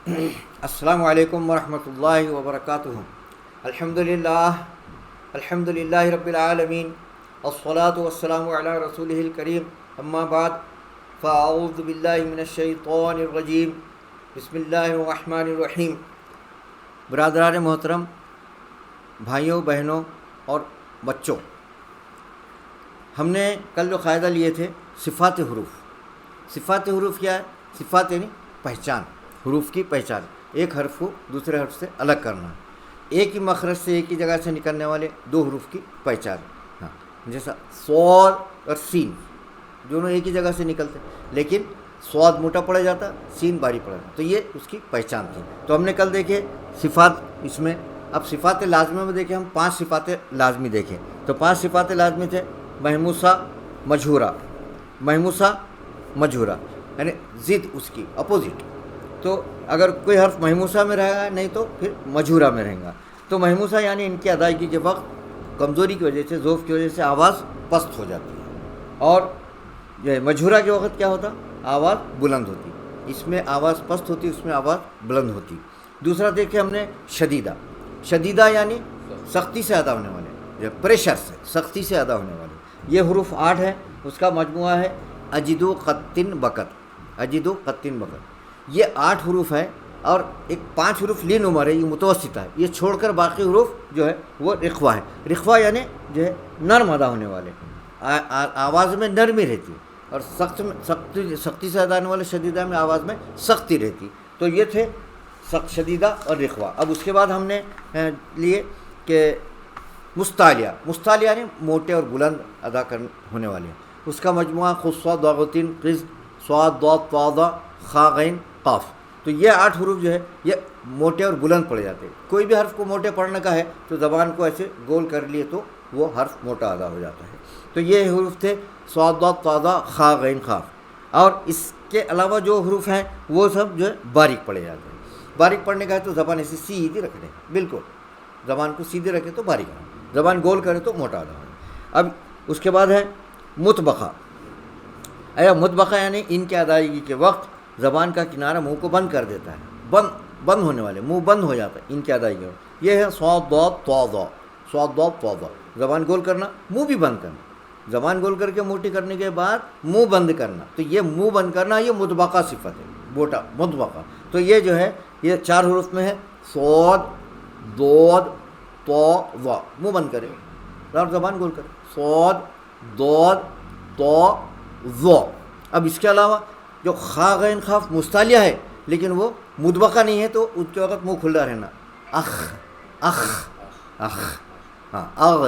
السلام علیکم ورحمۃ اللہ وبرکاتہ. الحمد للہ رب العالمین والصلاة والسلام علی رسولہ الکریم. اما بعد فاعوذ باللہ من الشیطان الرجیم. بسم اللہ الرحمن الرحیم. برادران محترم، بھائیوں بہنوں اور بچوں، ہم نے کل جو قاعدہ لیے تھے صفات حروف. صفات حروف کیا ہے؟ صفات یعنی پہچان، حروف کی پہچان، ایک حرف کو دوسرے حرف سے الگ کرنا، ایک ہی مخرج سے ایک ہی جگہ سے نکلنے والے دو حروف کی پہچان. ہاں، جیسا صاد اور سین دونوں ایک ہی جگہ سے نکلتے، لیکن صاد موٹا پڑا جاتا، سین باری پڑا جاتا، تو یہ اس کی پہچان تھی. تو ہم نے کل دیکھے صفات اس میں. اب صفات لازمہ میں دیکھیں، ہم 5 صفات لازمی دیکھیں. تو 5 صفات لازمی تھے: محموسہ، مجہورہ. محموسہ مجہورہ یعنی ضد اس کی، اپوزٹ. تو اگر کوئی حرف محموسہ میں رہے گا نہیں تو پھر مجہورہ میں رہیں گا. تو محموسہ یعنی ان کی ادائیگی کے وقت کمزوری کی وجہ سے، ضعف کی وجہ سے آواز پست ہو جاتی ہے، اور جو ہے مجہورہ کے وقت کیا ہوتا؟ آواز بلند ہوتی. اس میں آواز پست ہوتی، اس میں آواز بلند ہوتی. دوسرا دیکھیں ہم نے شدیدہ. شدیدہ یعنی سختی سے ادا ہونے والے، جو پریشر سے، سختی سے ادا ہونے والے. یہ حروف 8 ہے. اس کا مجموعہ ہے اجدو قطن بکت. اجدو قطن بکت یہ 8 حروف ہے، اور ایک 5 حروف لین عمر ہے، یہ متوسطہ ہے. یہ چھوڑ کر باقی حروف جو ہے وہ رخوہ ہے. رخوہ یعنی جو ہے نرم ادا ہونے والے، آواز میں نرمی رہتی ہے، اور سختی سے ادا ہونے والے شدیدہ میں آواز میں سختی رہتی. تو یہ تھے شدیدہ اور رخوہ. اب اس کے بعد ہم نے لیے کہ مستعلیہ. مستعلیہ یعنی موٹے اور بلند ادا ہونے والے. اس کا مجموعہ خصوصا ضاغطین قز صاد ضاد طا خا غین قاف. تو یہ 8 حروف جو ہے یہ موٹے اور بلند پڑے جاتے ہیں. کوئی بھی حرف کو موٹے پڑھنے کا ہے تو زبان کو ایسے گول کر لیے تو وہ حرف موٹا ادا ہو جاتا ہے. تو یہ حروف تھے صاد ضاد طا خا غین قاف. اور اس کے علاوہ جو حروف ہیں وہ سب جو ہے باریک پڑے جاتے ہیں. باریک پڑھنے کا ہے تو زبان ایسے سیدھی رکھ دیں، بالکل زبان کو سیدھی رکھے تو باریک ہے، زبان گول کرے تو موٹا ادا ہو. اب اس کے بعد ہے مطبقہ. مطبقہ یعنی ان کے ادائیگی کے وقت زبان کا کنارہ منہ کو بند کر دیتا ہے، بند ہونے والے، منہ بند ہو جاتا ہے ان کی ادائیگی میں. یہ ہے صاد ضاد طا ضا. صاد ضاد طا ضا، زبان گول کرنا، منہ بھی بند کرنا. زبان گول کر کے موٹی کرنے کے بعد منہ بند کرنا. تو یہ منہ بند کرنا یہ مطبقہ صفت ہے، موٹا مطبقہ. تو یہ جو ہے یہ 4 حروف میں ہے: صاد ضاد طا ضا. منہ بند کرے اور زبان گول کرے، صاد ضاد طا ضا. اب اس کے علاوہ جو خا غین قاف مستعلیہ ہے لیکن وہ مطبقہ نہیں ہے، تو اس کے وقت منہ کھلا رہنا. اخ اخ اخ، ہاں اغ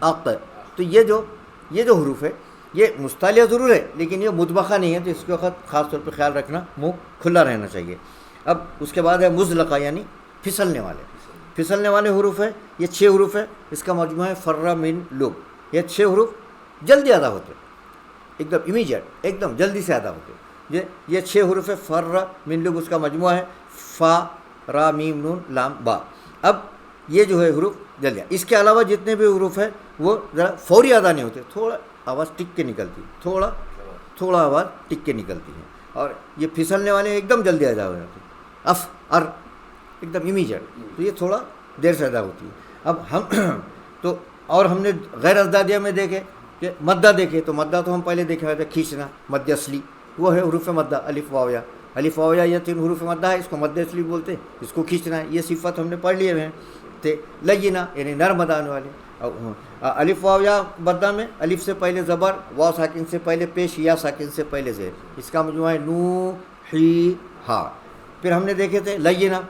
اق. تو یہ جو حروف ہے یہ مستعلیہ ضرور ہے لیکن یہ مطبقہ نہیں ہے، تو اس کے وقت خاص طور پہ خیال رکھنا، منہ کھلا رہنا چاہیے. اب اس کے بعد ہے مزلقہ یعنی پھسلنے والے. پھسلنے والے حروف ہے، یہ 6 حروف ہے. اس کا مجموعہ ہے فر من لب. یہ 6 حروف جلدی ادا ہوتے، ایک دم امیجیٹ، ایک دم جلدی سے ادا ہوتے. یہ 6 حروف ہے فر من لب. اس کا مجموعہ ہے فا را میم نون لام با. اب یہ جو ہے حروف جلدی. اس کے علاوہ جتنے بھی حروف ہیں وہ ذرا فوری ادا نہیں ہوتے، تھوڑا آواز ٹک کے نکلتی، تھوڑا آواز ٹک کے نکلتی ہے. اور یہ پھسلنے والے ایک دم جلدی ادا ہو جاتے ہیں. اف ار ایک دم امیجیٹ، تو یہ تھوڑا دیر سے ادا ہوتی ہے. اب ہم نے غیر ازدادیہ میں دیکھے کہ مدہ دیکھے. تو مدہ تو ہم پہلے دیکھے ہوئے تھے، کھینچنا، مد اصلی وہ ہے حروف مدہ. الف واو یا، الف واو یا یہ 3 حروف مدہ ہے، اس کو مد اصلی بولتے ہیں. اس کو کھینچنا ہے، یہ صفت ہم نے پڑھ لیے ہیں. تھے لینا یعنی نرم ادا ہونے والے. الف واو یا مدہ میں الف سے پہلے زبر، واو ساکن سے پہلے پیش، یا ساکن سے پہلے زیر. اس کا مجموعہ ہے نو حی ہا. پھر ہم نے دیکھے تھے لینا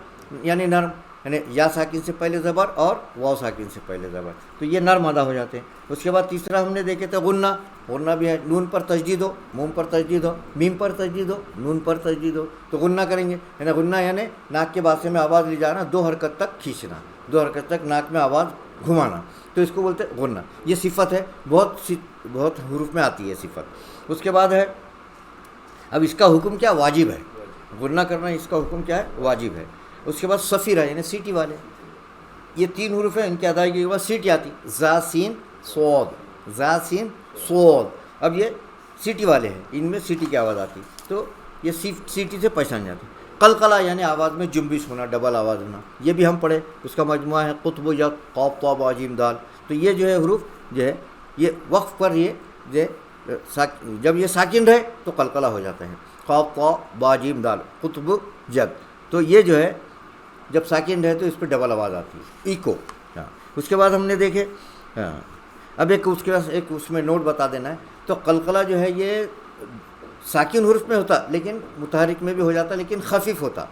یعنی نرم، یعنی یا ساکن سے پہلے زبر اور واو ساکن سے پہلے زبر، تو یہ نرم ادا ہو جاتے ہیں. اس کے بعد تیسرا ہم نے دیکھے تھے غنہ. غنہ بھی ہے، نون پر تشدید ہو، موم پر تشدید ہو، میم پر تشدید ہو، نون پر تشدید ہو تو غنہ کریں گے. یعنی غنہ یعنی ناک کے باسے میں آواز لے جانا، 2 حرکت تک کھینچنا، 2 حرکت تک ناک میں آواز گھمانا، تو اس کو بولتے ہیں غنہ. یہ صفت ہے، بہت حروف میں آتی ہے صفت. اس کے بعد ہے، اب اس کا حکم کیا؟ واجب ہے. غنہ کرنا اس کا حکم کیا ہے؟ واجب ہے. اس کے بعد صفیرہ یعنی سیٹی والے. یہ 3 حروف ہیں، ان کی ادائیگی کے بعد سیٹی آتی، زا سین صاد، زا سین صاد. اب یہ سیٹی والے ہیں، ان میں سیٹی کی آواز آتی، تو یہ سیٹی سے پہچان جاتی. قلقلہ یعنی آواز میں جنبش ہونا، ڈبل آواز ہونا، یہ بھی ہم پڑھے، اس کا مجموعہ ہے قطب یک قاف طا با جیم دال. تو یہ جو ہے حروف جو ہے یہ وقف پر یہ جو جب یہ ساکن رہے تو قلقلہ ہو جاتا ہے. قاف طا با جیم دال قطب یک، تو یہ جو ہے جب ساکن رہے تو اس پہ ڈبل آواز آتی ہے، ایکو. اس کے بعد ہم نے دیکھے اب ایک اس کے بعد ایک اس میں نوٹ بتا دینا ہے. تو قلقلہ جو ہے یہ ساکن حرف میں ہوتا لیکن متحرک میں بھی ہو جاتا لیکن خفیف ہوتا،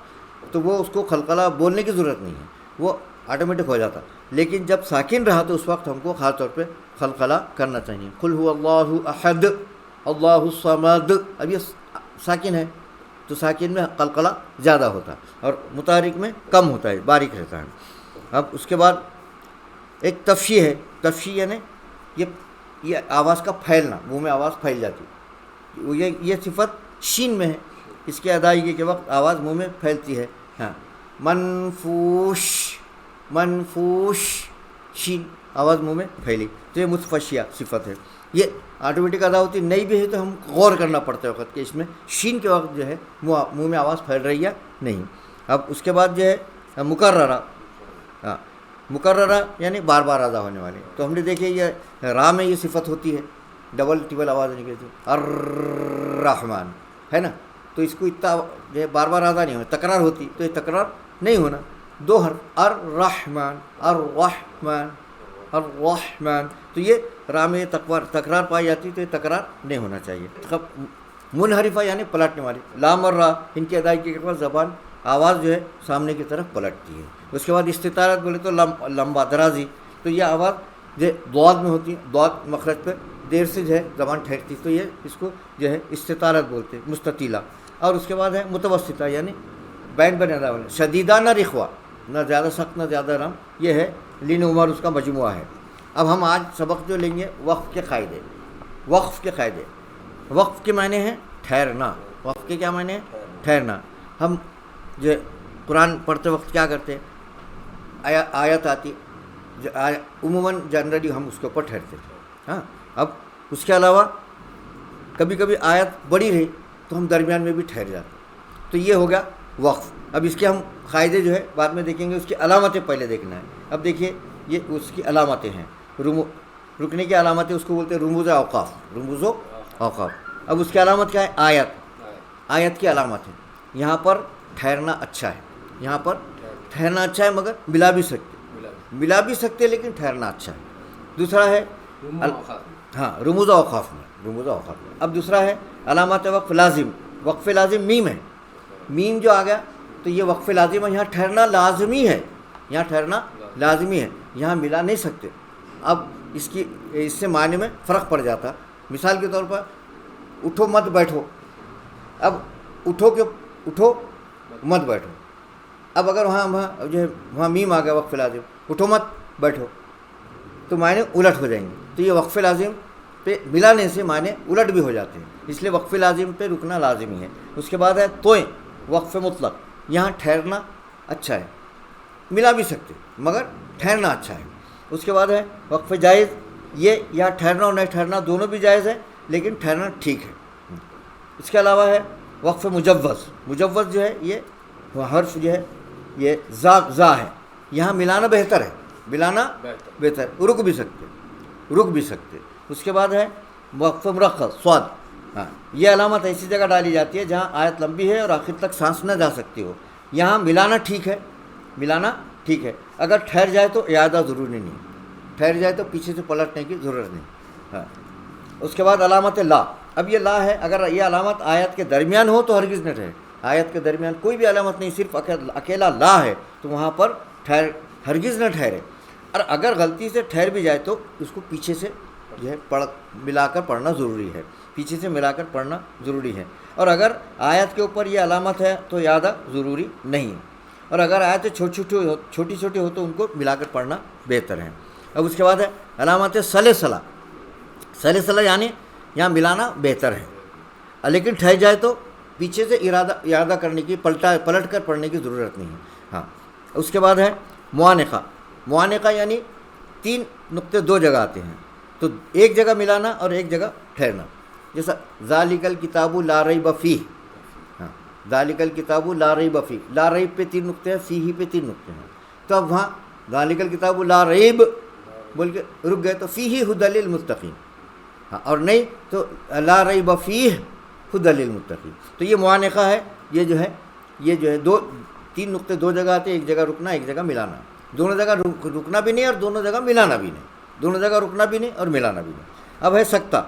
تو وہ اس کو قلقلہ بولنے کی ضرورت نہیں ہے، وہ آٹومیٹک ہو جاتا. لیکن جب ساکن رہا تو اس وقت ہم کو خاص طور پہ قلقلہ کرنا چاہیے. قل هو اللہ احد اللہ الصمد، اب یہ ساکن ہے تو ساکن میں قلقلہ زیادہ ہوتا اور متحرک میں کم ہوتا ہے، باریک رہتا ہے. اب اس کے بعد ایک تفشی ہے. تفشی یعنی یہ آواز کا پھیلنا، منہ میں آواز پھیل جاتی، یہ صفت شین میں ہے، اس کے ادائیگی کے وقت آواز منہ میں پھیلتی ہے. ہاں منفوش، منفوش شین آواز منہ میں پھیلی، تو یہ متفشیہ صفت ہے. یہ آٹومیٹک ادا ہوتی نہیں بھی ہے تو ہم غور کرنا پڑتا ہے وقت کہ اس میں شین کے وقت جو ہے منہ میں آواز پھیل رہی ہے نہیں. اب اس کے بعد جو ہے مکررہ. ہاں مکررہ یعنی بار بار ادا ہونے والے. تو ہم نے دیکھے یہ را میں یہ صفت ہوتی ہے، ڈبل ٹبل آواز نکلتی ہے، الرحمن ہے نا، تو اس کو اتنا جو ہے بار بار ادا نہیں ہونا، تکرار ہوتی تو یہ تکرار نہیں ہونا. دو حرف الرحمن الرحمن الرحمن، تو یہ را میں تکرار پائی جاتی تو یہ تکرار نہیں ہونا چاہیے. منحرفہ یعنی پلٹنے والی، لام اور را ان کی ادائیگی کے بعد زبان آواز جو ہے سامنے کی طرف پلٹتی ہے. اس کے بعد استطارت بولے تو لمبا درازی، تو یہ آواز جو ضاد میں ہوتی ہے، ضاد مخرج پہ دیر سے جو ہے زبان ٹھہرتی، تو یہ اس کو جو ہے استطارت بولتے ہیں، مستطیلہ. اور اس کے بعد ہے متوسطہ یعنی بین بین ادا والے، شدیدہ نہ رخوا، نہ زیادہ سخت نہ زیادہ نرم، یہ ہے لین عمر اس کا مجموعہ ہے. اب ہم آج سبق جو لیں گے وقف کے قاعدے. وقف کے قاعدے، وقف کے معنی ہیں ٹھہرنا. وقف کے کیا معنی ہیں؟ ٹھہرنا. ہم جو قرآن پڑھتے وقت کیا کرتے ہیں، آیت آتی عموماً جنرلی ہم اس کے اوپر ٹھہرتے تھے. ہاں اب اس کے علاوہ کبھی کبھی آیت بڑی رہی تو ہم درمیان میں بھی ٹھہر جاتے، تو یہ ہو گیا وقف. اب اس کے ہم قاعدے جو ہے بعد میں دیکھیں گے، اس کی علامتیں پہلے دیکھنا ہے. اب دیکھیے یہ اس کی علامتیں ہیں، رکنے کی علامتیں اس کو بولتے ہیں رموز اوقاف، رموز و اوقاف. اب اس کی علامت کیا ہے؟ آیت. آیت کی علامت ہے یہاں پر ٹھہرنا اچھا ہے، یہاں پر ٹھہرنا اچھا ہے، مگر ملا بھی سکتے لیکن ٹھہرنا اچھا ہے. دوسرا ہے ہاں رموز اوقاف میں، رموز اوقاف میں. اب دوسرا ہے علامات وقف لازم. وقف لازم میم ہے، میم جو آ گیا تو یہ وقف لازم ہے، یہاں ٹھہرنا لازمی ہے، یہاں ٹھہرنا لازمی ہے، یہاں ملا نہیں سکتے. اب اس سے معنی میں فرق پڑ جاتا. مثال کے طور پر اٹھو مت بیٹھو، اب اٹھو مت بیٹھو. اب اگر وہاں جو ہے وہاں میم آ گیا وقف لازم، اٹھو مت بیٹھو، تو معنی الٹ ہو جائیں گے. تو یہ وقف لازم پہ ملانے سے معنی الٹ بھی ہو جاتے ہیں، اس لیے وقف لازم پہ رکنا لازمی ہے. اس کے بعد ہے توئیں، وقف مطلق. یہاں ٹھہرنا اچھا ہے، ملا بھی سکتے مگر ٹھہرنا اچھا ہے. اس کے بعد ہے وقف جائز. یہ یہاں ٹھہرنا اور نہیں ٹھہرنا دونوں بھی جائز ہے لیکن ٹھہرنا ٹھیک ہے. اس کے علاوہ ہے وقف مجوز. مجوز جو ہے یہ حرف جو ہے یہ زا ہے، یہاں ملانا بہتر ہے، ملانا بہتر، رک بھی سکتے. اس کے بعد ہے وقف مرخص صاد. ہاں یہ علامت ایسی جگہ ڈالی جاتی ہے جہاں آیت لمبی ہے اور آخر تک سانس نہ جا سکتی ہو. یہاں ملانا ٹھیک ہے، اگر ٹھہر جائے تو اعادہ ضروری نہیں، ٹھہر جائے تو پیچھے سے پلٹنے کی ضرورت نہیں. ہاں اس کے بعد علامت لا. اب یہ لا ہے، اگر یہ علامت آیت کے درمیان ہو تو ہرگز نہ ٹھہرے. آیت کے درمیان کوئی بھی علامت نہیں، صرف اکیلا لا ہے تو وہاں پر ہرگز نہ ٹھہرے. اور اگر غلطی سے ٹھہر بھی جائے تو اس کو پیچھے سے جو ہے ملا کر پڑھنا ضروری ہے، پیچھے سے ملا کر پڑھنا ضروری ہے. اور اگر آیت کے اوپر یہ علامت ہے تو اعادہ ضروری نہیں، اور اگر آیتیں چھوٹی چھوٹی ہو تو ان کو ملا کر پڑھنا بہتر ہے. اب اس کے بعد ہے علامت سلسلہ. سلسلہ یعنی یہاں ملانا بہتر ہے لیکن ٹھہر جائے تو پیچھے سے اعادہ کرنے کی پلٹ کر پڑھنے کی ضرورت نہیں ہے. ہاں اس کے بعد ہے معانقہ. معانقہ یعنی 3 نقطے 2 جگہ آتے ہیں تو ایک جگہ ملانا اور ایک جگہ ٹھہرنا. جیسا ذالک الکتاب لا ریب فیہ. ہاں ذالک الکتاب لا ریب فیہ، لا ریب پہ 3 نقطے ہیں، فیہ پہ 3 نقطے ہیں، تو اب وہاں ذالک الکتاب لا ریب بول کے رک گئے تو فیہ ھدی للمتقین، ہاں، اور نہیں تو لا ریب فیہ ھدی للمتقین، تو یہ معانقہ ہے، یہ جو ہے 3 نقطے 2 جگہ آتے ہیں، ایک جگہ رکنا ایک جگہ ملانا، دونوں جگہ رکنا بھی نہیں اور دونوں جگہ ملانا بھی نہیں، دونوں جگہ رکنا بھی نہیں اور ملانا بھی نہیں۔ اب ہے سکتہ،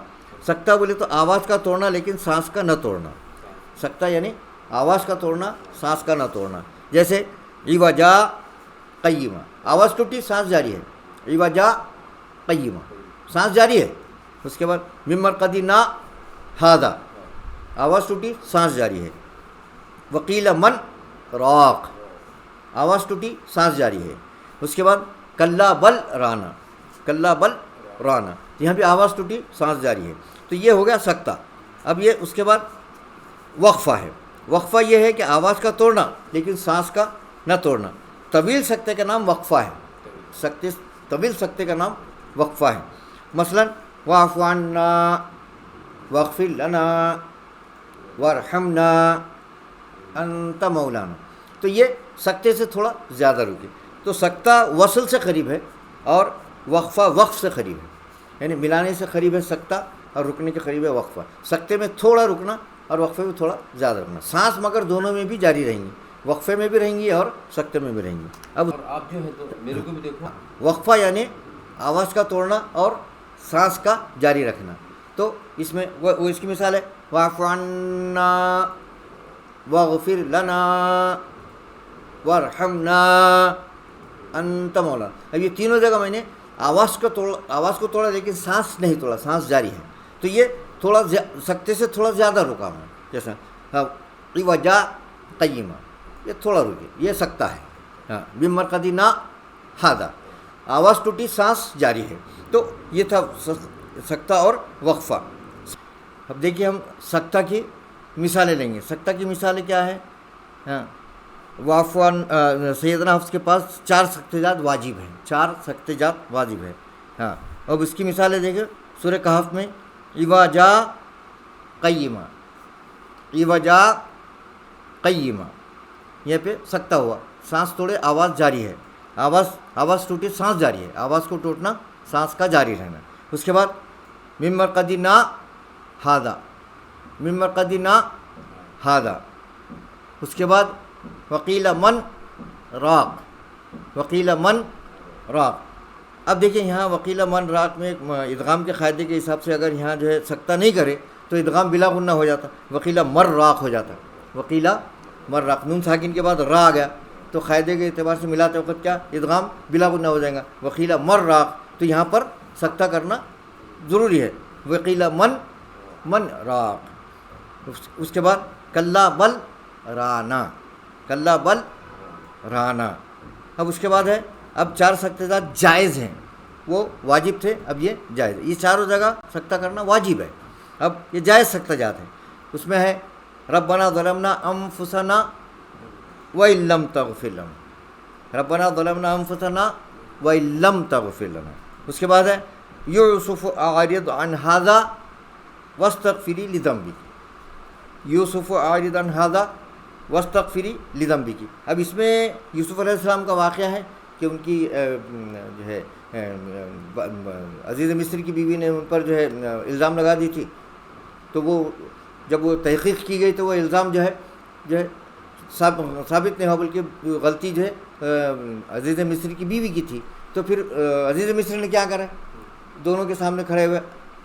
سکتہ بولے تو آواز کا توڑنا لیکن سانس کا نہ توڑنا، سکتہ یعنی آواز کا توڑنا سانس کا نہ توڑنا، جیسے عوجا قیمہ، آواز ٹوٹی سانس جاری ہے، عوجا قیمہ سانس جاری ہے، اس کے بعد من مرقدنا ھذا آواز ٹوٹی سانس جاری ہے، وقیل من راق آواز ٹوٹی سانس جاری ہے، اس کے بعد کلا بل رانا، کلا بل رانا یہاں بھی آواز ٹوٹی سانس جاری ہے، تو یہ ہو گیا سکتہ۔ اب یہ اس کے بعد وقفہ ہے، وقفہ یہ ہے کہ آواز کا توڑنا لیکن سانس کا نہ توڑنا، طویل سکتے کا نام وقفہ ہے، طویل سکتے کا نام وقفہ ہے، مثلا واعف عنا واغفر لنا وارحمنا انت مولانا، تو یہ سکتے سے تھوڑا زیادہ رکے، تو سکتہ وصل سے قریب ہے اور وقفہ وقف سے قریب ہے، یعنی ملانے سے قریب ہے سکتہ اور رکنے کے قریب ہے وقفہ، سکتے میں تھوڑا رکنا اور وقفے میں تھوڑا زیادہ رکنا، سانس مگر دونوں میں بھی جاری رہیں گی، وقفے میں بھی رہیں گی اور سکتے میں بھی رہیں گی۔ اب اور آپ جو ہے تو میرے کو بھی دیکھو، وقفہ یعنی آواز کا توڑنا اور سانس کا جاری رکھنا، تو اس میں وہ اس کی مثال ہے واعف عنا واغفر لنا وارحمنا انت مولانا، اب یہ تینوں جگہ میں نے آواز کو توڑا لیکن سانس نہیں توڑا، سانس جاری ہے، تو یہ تھوڑا سکتے سے تھوڑا زیادہ رکا میں، جیسا عوجا قیمہ یہ تھوڑا رکے، یہ سکتہ ہے، ہاں من مرقدنا ھذا آواز ٹوٹی سانس جاری ہے، تو یہ تھا سکتہ اور وقفہ۔ اب دیکھیے ہم سکتہ کی مثالیں لیں گے، سکتہ کی مثالیں کیا ہے؟ ہاں وعفوان سیدنا حفص کے پاس 4 سکتے جات واجب ہیں، 4 سکتے جات واجب ہے، ہاں اب اس کی مثالیں دیکھیں سورہ کہف میں عوجا قیمہ، عوجا قیمہ یہ پہ سکتہ ہوا، سانس توڑے آواز جاری ہے، آواز ٹوٹے سانس جاری ہے، آواز کو ٹوٹنا سانس کا جاری رہنا، اس کے بعد من مرقدنا ھذا، من مرقدنا ھذا، اس کے بعد وقیل من راق، وقیل من راق، اب دیکھیں یہاں وقیل من راق میں ادغام کے قاعدے کے حساب سے اگر یہاں جو ہے سکتہ نہیں کرے تو ادغام بلا غنہ ہو جاتا، وقیل مر راق ہو جاتا، وقیل مر راق، نون ساکن کے بعد را آ گیا تو قاعدے کے اعتبار سے ملاتے وقت کیا ادغام بلا غنہ ہو جائے گا، وقیل مر راق، تو یہاں پر سکتہ کرنا ضروری ہے، وقیل من راق، اس کے بعد کلا بل رانا، کلا بل رانا، اب اس کے بعد ہے اب 4 سکتے جات جائز ہیں، وہ واجب تھے اب یہ جائز ہے، یہ چاروں جگہ سکتہ کرنا واجب ہے، اب یہ جائز سکتہ جات ہیں، اس میں ہے ربنا ظلمنا انفسنا وَإِن لَّمْ تَغْفِرْ لَنَا، ربنا ظلمنا انفسنا وَإِن لَّمْ تَغْفِرْ لَنَا، اس کے بعد ہے یوسف اعرض عن ھذا واستغفری لذنبک، یوسف اعرض عن ھذا واستغفری لذنبک، اب اس میں یوسف علیہ السلام کا واقعہ ہے کہ ان کی جو ہے عزیز مصر کی بیوی نے ان پر جو ہے الزام لگا دی تھی، تو وہ جب وہ تحقیق کی گئی تو وہ الزام جو ہے ثابت نہیں ہوا، بلکہ غلطی جو ہے عزیز مصر کی بیوی کی تھی، تو پھر عزیز مصر نے کیا کرا، دونوں کے سامنے کھڑے ہوئے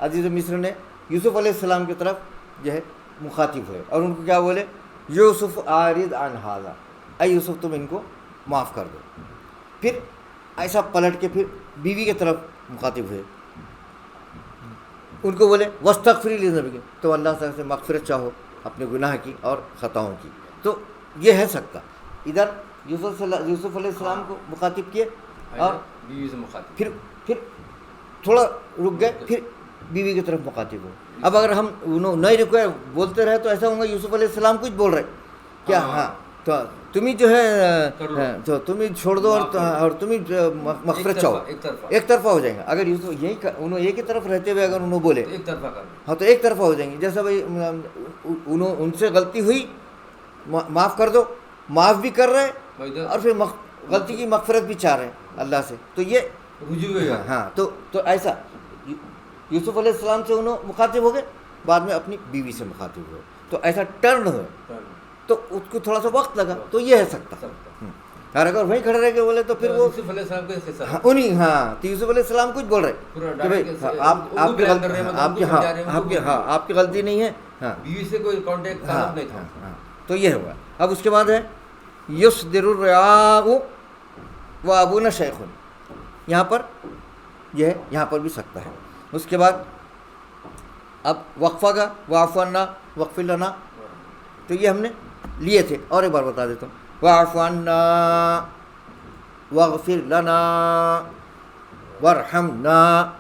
عزیز مصر نے یوسف علیہ السلام کی طرف جو ہے مخاطب ہوئے اور ان کو کیا بولے، یوسف اعرض عن ھذا، اے یوسف تم ان کو معاف کر دو، پھر ایسا پلٹ کے پھر بیوی کی طرف مخاطب ہوئے، ان کو بولے واستغفری لذنبک، تو اللہ تعالیٰ سے مغفرت چاہو اپنے گناہ کی اور خطاؤں کی، تو یہ ہے سکتہ، ادھر یوسف علیہ السلام کو مخاطب کیے اور بیوی سے مخاطب، پھر تھوڑا رک گئے، پھر بیوی کی طرف مخاطب ہوئے، اب اگر ہم نہیں رکے بولتے رہے تو ایسا ہوگا یوسف علیہ السلام کچھ بول رہے کیا، ہاں تو تم ہی جو ہے تو تم ہی چھوڑ دو اور تم ہی مغفرت چاہو، ایک طرفہ ہو جائیں گا، اگر یوسف انہوں ایک ہی طرف رہتے ہوئے اگر انہوں بولے ایک طرفہ کر، ہاں تو ایک طرفہ ہو جائیں گے، جیسا بھائی ان سے غلطی ہوئی معاف کر دو، معاف بھی کر رہے وہ ادھر اور پھر غلطی کی مغفرت بھی چاہ رہے ہیں اللہ سے. تو یہ رجوع ہے. ہاں تو ایسا یوسف علیہ السلام سے انہوں مخاطب ہو گئے، بعد میں اپنی بیوی سے مخاطب ہوئے، تو ایسا ٹرن ہوئے، تو اس کو تھوڑا سا وقت لگا. تو یہ ہے سکتا. اور اگر وہیں کھڑے رہ کے بولے تو پھر وہ یوسف علیہ السلام کے قصہ ہاں انہیں ہاں تو یوسف علیہ السلام کچھ بول رہے پورا کہ بھائی ڈائریکٹ آپ کی آپ کی غلطی نہیں ہے. ہاں بیوی سے کوئی کانٹیکٹ تعلق نہیں تھا. ہاں تو یہ ہوا. اب اس کے بعد ہے یصدر الرعاء و ابونا شیخ، یہاں پر یہ ہے، یہاں پر بھی سکتا ہے. اس کے بعد اب وقفہ کا واعف عنا واغفر لنا، تو یہ ہم نے لیے تھے. اور ایک بار بتا دیتا ہوں، واعف عنا واغفر لنا وارحمنا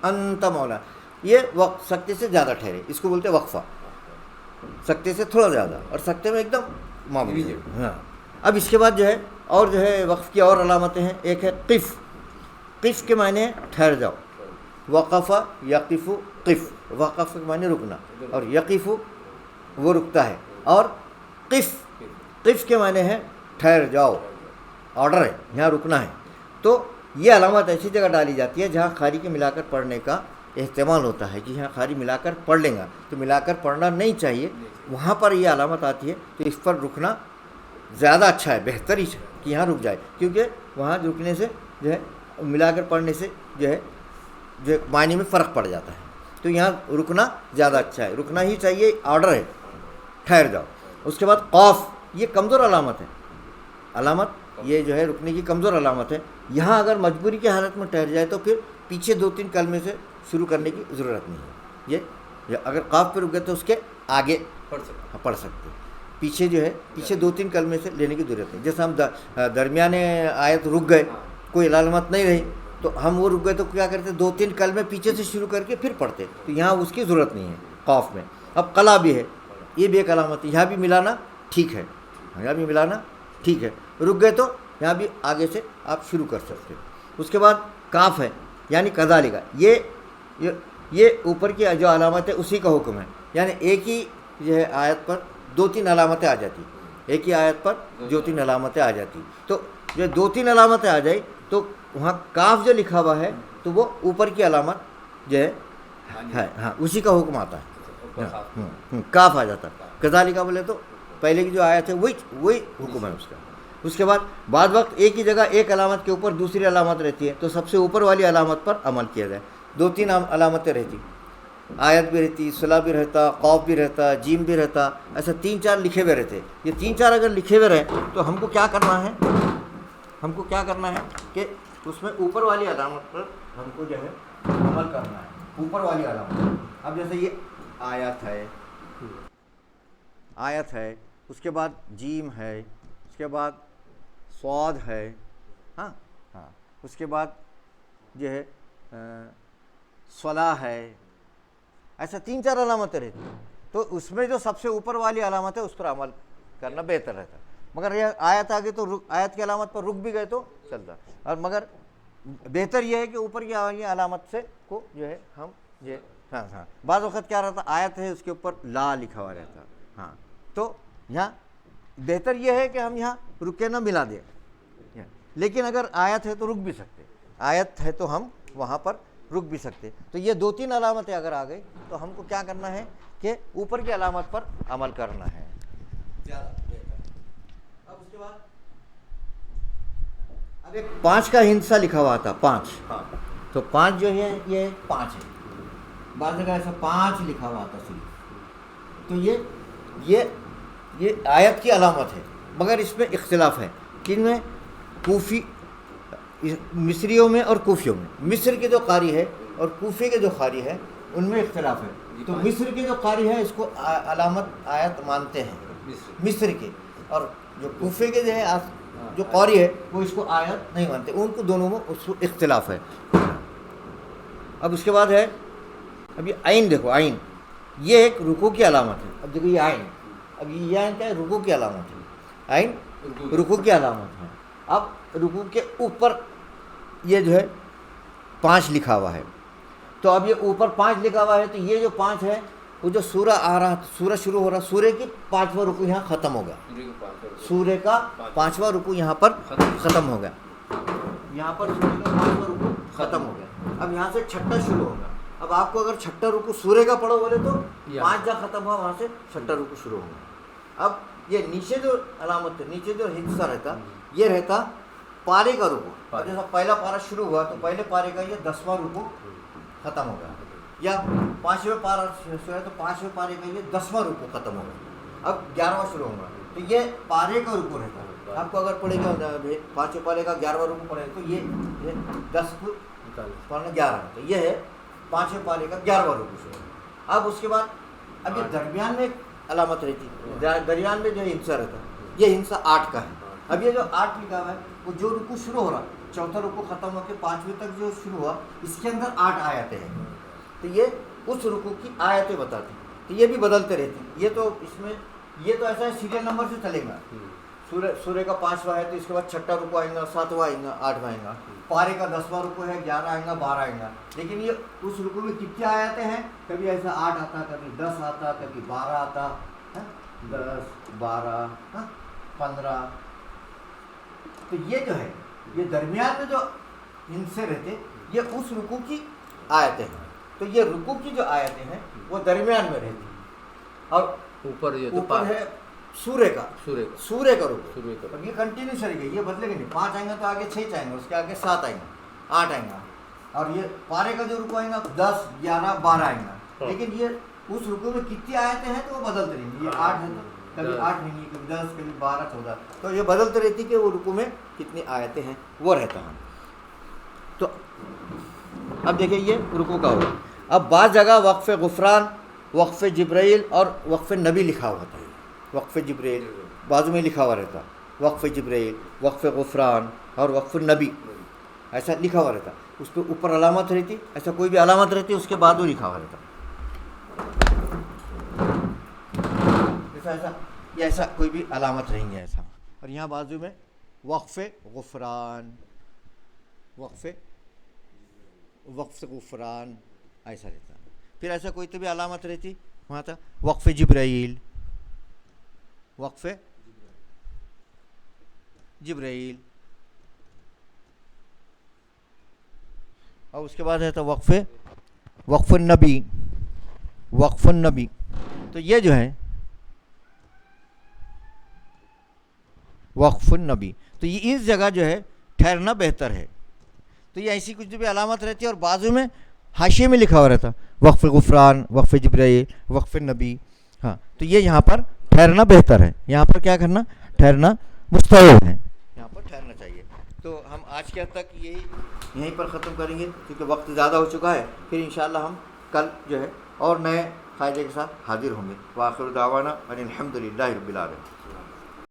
انت مولا. یہ وقت سکتے سے زیادہ ٹھہرے، اس کو بولتے ہیں وقفہ. سکتے سے تھوڑا زیادہ، اور سکتے میں ایک دم معمولی. ہاں اب اس کے بعد جو ہے اور جو ہے وقف کی اور علامتیں ہیں. ایک ہے قف. قف کے معنی ہے ٹھہر جاؤ. وقف یقف قف، وقف کے معنی رکنا، اور یقف وہ رکتا ہے. اور قف، قف کے معنی ہے ٹھہر جاؤ، آرڈر ہے، یہاں رکنا ہے. تو یہ علامت ایسی جگہ ڈالی جاتی ہے جہاں خاری کے ملا کر پڑھنے کا احتمال ہوتا ہے کہ یہاں خاری ملا کر پڑھ لیں گا تو ملا کر پڑھنا نہیں چاہیے. وہاں پر یہ علامت آتی ہے تو اس پر رکنا زیادہ اچھا ہے، بہتر ہی کہ یہاں رک جائے، کیونکہ وہاں رکنے سے جو ہے ملا کر پڑھنے سے جو ہے معنی میں فرق پڑ جاتا ہے. تو یہاں رکنا زیادہ اچھا ہے، رکنا ہی چاہیے، آرڈر ہے، ٹھہر جاؤ. اس کے بعد قاف، یہ کمزور علامت ہے. علامت یہ جو ہے رکنے کی کمزور علامت ہے. یہاں اگر مجبوری کی حالت میں ٹھہر جائے تو پھر پیچھے 2-3 کلمے سے شروع کرنے کی ضرورت نہیں ہے. یہ اگر قاف پہ رک گئے تو اس کے آگے پڑھ سکتے. پیچھے جو ہے پیچھے 2-3 کلمے سے لینے کی ضرورت نہیں. جیسے ہم درمیانے آیت رک گئے، کوئی علامت نہیں رہی تو ہم وہ رک گئے تو کیا کرتے، 2-3 کلمے پیچھے سے شروع کر کے پھر پڑھتے. تو یہاں اس کی ضرورت نہیں ہے قاف میں. اب قلا بھی ہے، یہ بھی ایک علامت ہے. یہاں بھی ملانا ٹھیک ہے، یہاں بھی ملانا ٹھیک ہے. رک گئے تو یہاں بھی آگے سے آپ شروع کر سکتے. اس کے بعد کاف ہے، یعنی کذالک. یہ اوپر کی جو علامت ہے اسی کا حکم ہے. یعنی ایک ہی جو ہے آیت پر 2-3 علامتیں آ جاتی، ایک ہی آیت پر 2-3 علامتیں آ جاتی. تو جو 2-3 علامتیں آ جائیں تو وہاں کاف جو لکھا ہوا ہے تو وہ اوپر کی علامت جو ہے ہاں اسی کا حکم آتا ہے. کاف آ جاتا ہے. کذالک بولے تو پہلے کی جو آیت ہے وہی حکم ہے اس کا. اس کے بعد بعض وقت ایک ہی جگہ ایک علامت کے اوپر دوسری علامت رہتی ہے تو سب سے اوپر والی علامت پر عمل کیا جائے. 2-3 علامتیں رہتی، آیت بھی رہتی، صلہ بھی رہتا، قاف بھی رہتا، جیم بھی رہتا، ایسا 3-4 لکھے ہوئے رہتے. یہ 3-4 اگر لکھے ہوئے رہے تو ہم کو کیا کرنا ہے کہ اس میں اوپر والی علامت پر ہم کو جو ہے عمل کرنا ہے، اوپر والی علامت. اب جیسے یہ آیت ہے، اس کے بعد جیم ہے، اس کے بعد صاد ہے، ہاں اس کے بعد جو ہے صلاح ہے. ایسا 3-4 علامتیں رہتی ہیں تو اس میں جو سب سے اوپر والی علامت ہے اس پر عمل کرنا بہتر رہتا ہے. مگر یہ آیت آگے تو آیت کی علامت پر رک بھی گئے تو چلتا. اور مگر بہتر یہ ہے کہ اوپر کی علامت سے کو جو ہے ہم یہ ہاں بعض وقت کیا رہتا، آیت ہے اس کے اوپر لا لکھا ہوا رہتا. ہاں تو یہاں بہتر یہ ہے کہ ہم یہاں رکے نہ ملا دیں. لیکن اگر آیت ہے تو رک بھی سکتے، آیت ہے تو ہم وہاں پر رک بھی سکتے. تو یہ 2-3 علامتیں اگر آ گئی تو ہم کو کیا کرنا ہے کہ اوپر کی علامت پر عمل کرنا ہے زیادہ بہتر. اب اس کے بعد اب ایک 5 کا ہندسہ لکھا ہوا تھا، 5. تو 5 جو ہے یہ 5 ہے. بعض جگہ ایسا 5 لکھا ہوا تھا صرف. تو یہ آیت کی علامت ہے، مگر اس میں اختلاف ہے. کن میں؟ کوفی مصریوں میں اور کوفیوں میں. مصر کے جو قاری ہے اور کوفے کے جو قاری ہے ان میں اختلاف ہے. تو مصر کے جو قاری ہے اس کو علامت آیت مانتے ہیں مصر کے، اور جو کوفے کے جو ہے جو قاری ہے وہ اس کو آیت نہیں مانتے. ان کو دونوں میں اس کو اختلاف ہے. اب اس کے بعد ہے اب یہ عین. دیکھو عین یہ ایک رکوع کی علامت ہے. اب دیکھو یہ عین، اب یہ عین کیا ہے؟ رکوع کی علامت ہے. عین رکوع کی علامت ہے. اب رکوع کے اوپر یہ جو ہے 5 لکھا ہوا ہے. تو اب یہ اوپر 5 لکھا ہوا ہے تو یہ جو 5 ہے وہ جو سورہ آ رہا سورہ شروع ہو رہا سورہ کی 5واں رکوع یہاں ختم ہو گیا. سورہ کا 5واں رکوع یہاں پر ختم ہو گیا. یہاں پر سورہ کا 5واں رکوع ختم ہو گیا. اب یہاں سے چھٹا شروع ہوگا. اب آپ کو اگر چھٹا رکوع سورہ کا پڑھو بولے تو 5 جہاں ختم ہوا وہاں سے چھٹا رکوع شروع ہوگا. اب یہ نیچے جو علامت نیچے جو حصہ رہتا یہ رہتا پارے کا رکوع. جیسا پہلا پارا شروع ہوا تو پہلے پارے کا یہ 10واں رکوع ختم ہو گیا. یا 5ویں پارا شروع ہے تو 5ویں پارے کا یہ 10واں رکوع ختم ہو گیا. اب 11واں شروع ہوگا تو یہ پارے کا رکوع رہتا ہے. آپ کو اگر پڑھے گا 5ویں پارے کا 11واں رکوع پڑھے تو یہ 10 کو پڑھنا 11 تو یہ ہے 5ویں پارے کا 11واں رکوع شروع. اب اس کے بعد اب یہ درمیان میں ایک علامت رہتی درمیان میں جو ہنسا رہتا یہ ہنسا 8 کا ہے. اب یہ جو 8 لکھا ہوا ہے وہ جو رکوع شروع ہو رہا چوتھا رکوع ختم ہو کے 5ویں تک جو شروع ہوا اس کے اندر 8 آیتیں ہیں. تو یہ اس رکوع کی آیتیں بتاتی. تو یہ بھی بدلتے رہتی. یہ تو اس میں یہ تو ایسا ہے سیریل نمبر سے چلے گا. سورہ کا 5واں ہے تو اس کے بعد چھٹا رکوع آئے گا 7واں آئے گا 8واں آئے گا. پارے کا 10واں رکوع ہے 11 آئے گا 12 آئے گا. لیکن یہ اس رکوع میں کتنی آیتیں ہیں کبھی ایسا 8 آتا کبھی 10 آتا کبھی 12 آتا 10 12 15. تو یہ جو ہے یہ درمیان میں جو ہنسے رہتے یہ اس رکوع کی آیتیں ہیں. تو یہ رکوع کی جو آیتیں ہیں وہ درمیان میں رہتی اور اوپر ہے سورہ کا رکوع. اب یہ کنٹینیوس رہے گا یہ بدلے گا نہیں. 5 آئیں گا تو آگے 6 آئیں گا اس کے آگے 7 آئیں گا 8 آئیں گا. اور یہ پارے کا جو رکوع آئیں گا 10 11 12 آئیں گا. لیکن یہ اس رکوع میں کتنی آیتیں ہیں تو وہ بدلتے رہیں گے. یہ 8 ہے تو کبھی 8 نہیں کبھی 10 کبھی 12 14 تو یہ بدلتے رہتی کہ وہ رکوع میں کتنی آیتیں ہیں وہ رہتا ہے. تو اب دیکھیں یہ رکوع کا ہوگا. اب بعض جگہ وقف غفران وقف جبرائیل اور وقف نبی لکھا ہوا تھا. وقف جبرائیل بازو میں لکھا ہوا رہتا وقف جبرائیل وقف غفران اور وقف نبی ایسا لکھا ہوا رہتا. اس پہ اوپر علامت رہتی ایسا کوئی بھی علامت رہتی اس کے بعد وہ لکھا ہوا رہتا ایسا یا ایسا کوئی بھی علامت رہیں گے ایسا. اور یہاں بازو میں وقف غفران وقف غفران ایسا رہتا. پھر ایسا کوئی تو بھی علامت رہتی وہاں تھا وقف جبرائیل وقف جبرائیل اور اس کے بعد ہے تو وقف النبی وقف النبی. تو یہ جو ہے وقف النبی تو یہ اس جگہ جو ہے ٹھہرنا بہتر ہے. تو یہ ایسی کچھ بھی علامت رہتی ہے اور بازو میں حاشیے میں لکھا ہوا رہتا وقف غفران وقف جبرائیل وقف نبی. ہاں تو یہ یہاں پر ٹھہرنا بہتر ہے. یہاں پر کیا کرنا ٹھہرنا مستحب ہے. یہاں پر ٹھہرنا چاہیے. تو ہم آج کے تک یہیں پر ختم کریں گے کیونکہ وقت زیادہ ہو چکا ہے. پھر انشاءاللہ ہم کل جو ہے اور نئے فائدے کے ساتھ حاضر ہوں گے. وآخر دعوانا ان الحمد للہ رب العالمین.